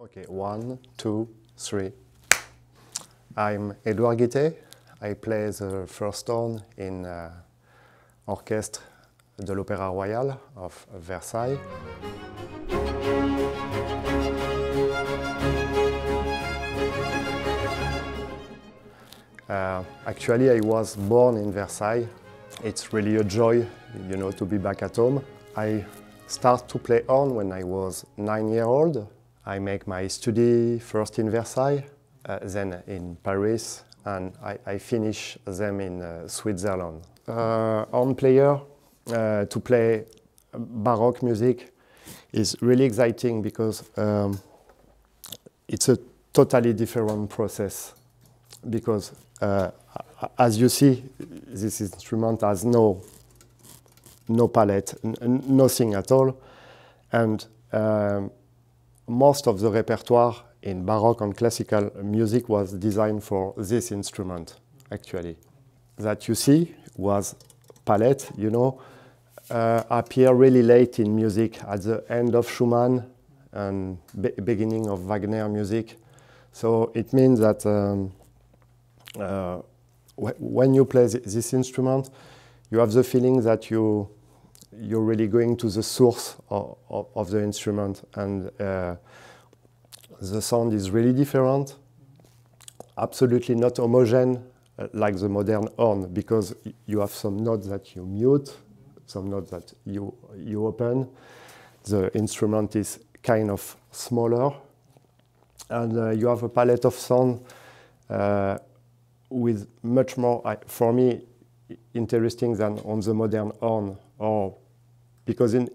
Okay, 1, 2, 3. I'm Edouard Guittet. I play the first horn in Orchestre de l'Opéra Royal of Versailles. Actually, I was born in Versailles. It's really a joy, you know, to be back at home. I started to play horn when I was 9 years old. I make my study first in Versailles, then in Paris, and I finish them in Switzerland. Horn player, to play Baroque music is really exciting because it's a totally different process. Because as you see, this instrument has no palette, nothing at all, and most of the repertoire in Baroque and classical music was designed for this instrument, actually. That you see was palette, you know, appear really late in music, at the end of Schumann and beginning of Wagner music. So it means that when you play this instrument, you have the feeling that you're really going to the source of the instrument, and the sound is really different, absolutely not homogeneous like the modern horn, because you have some notes that you mute, some notes that you open. The instrument is kind of smaller, and you have a palette of sound with much more, for me, interesting than on the modern horn, or because in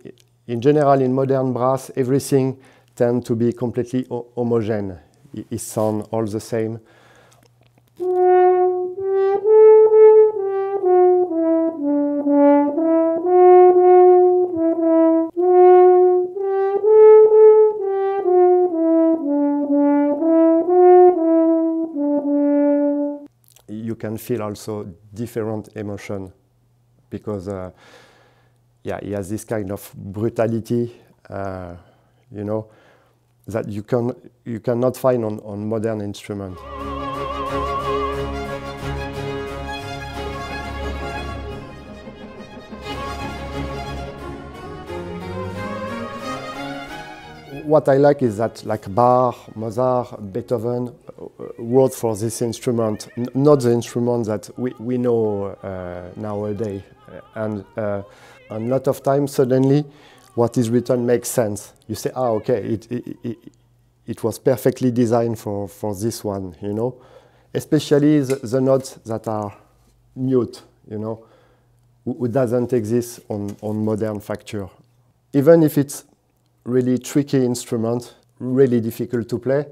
general in modern brass everything tends to be completely homogeneous. It sounds all the same. You can feel also different emotion because yeah, he has this kind of brutality, you know, that you cannot find on modern instruments. What I like is that, like Bach, Mozart, Beethoven wrote for this instrument, not the instrument that we know nowadays. And a lot of times, suddenly, what is written makes sense. You say, ah, okay, it was perfectly designed for this one, you know. Especially the notes that are mute, you know, who doesn't exist on modern facture. Even if it's really tricky instrument, really difficult to play,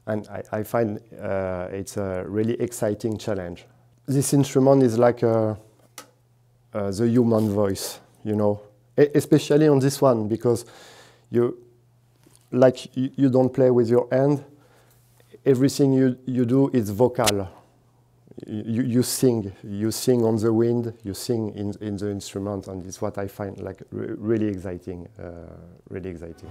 and I find it's a really exciting challenge. This instrument is like the human voice, you know, especially on this one, because you don't play with your hand. Everything you do is vocal. You sing on the wind, you sing in the instrument, and it's what I find like really exciting, really exciting.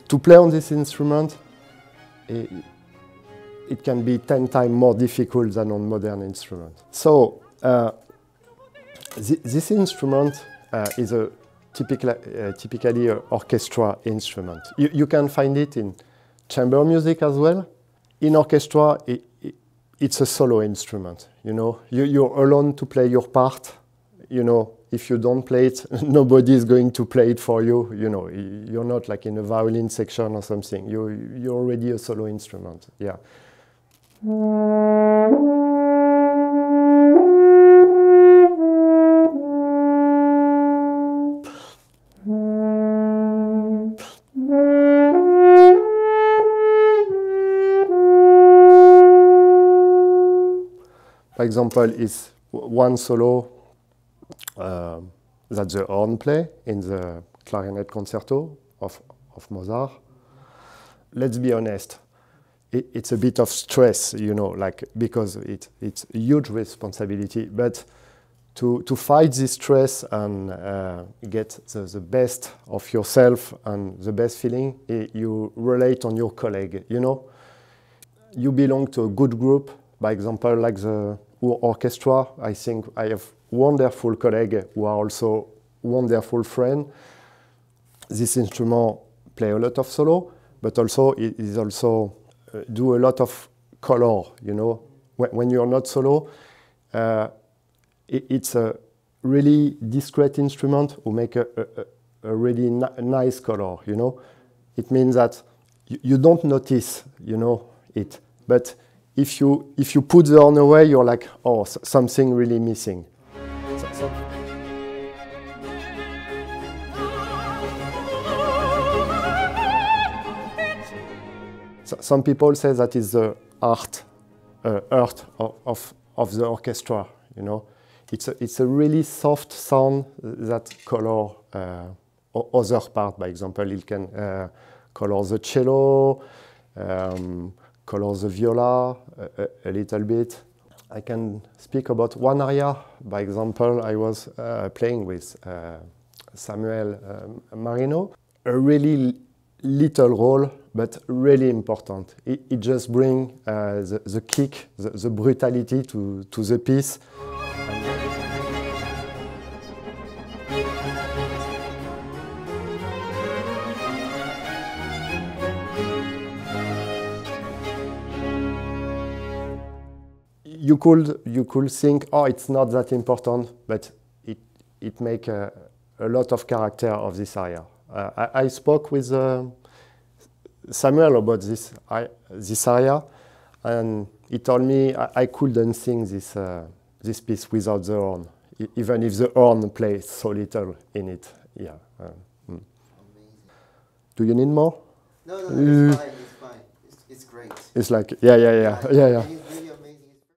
To play on this instrument, it can be 10 times more difficult than on modern instruments. So this instrument is a typically an orchestra instrument. You can find it in chamber music as well. In orchestra, it's a solo instrument. You know, you're alone to play your part. You know, if you don't play it, nobody is going to play it for you. You know, you're not like in a violin section or something. You're already a solo instrument. Yeah. For example, is one solo that the horn play in the clarinette concerto of Mozart. Let's be honest, it's a bit of stress, you know, like because it's a huge responsibility. But to fight this stress and get the best of yourself and the best feeling, you relate on your colleague, you know? You belong to a good group, by example, like the orchestra. I think I have wonderful colleagues who are also wonderful friends. This instrument play a lot of solo, but also it is also do a lot of color, you know? When you're not solo, it's a really discrete instrument who make a really nice color, you know? It means that you don't notice, you know, it. But if you put the horn away, you're like, oh, something really missing. Some people say that is the art of the orchestra, you know. It's a really soft sound that color other part. By example, it can color the cello, color the viola a little bit. I can speak about one aria. By example, I was playing with Samuel Marino. A really little role, but really important. It just brings the kick, the brutality to the piece. You could think, oh, it's not that important, but it makes a lot of character of this aria. I spoke with Samuel about this aria, and he told me I couldn't sing this piece without the horn, even if the horn plays so little in it. Yeah. Do you need more? No, it's fine. It's fine. It's great. It's like, yeah. You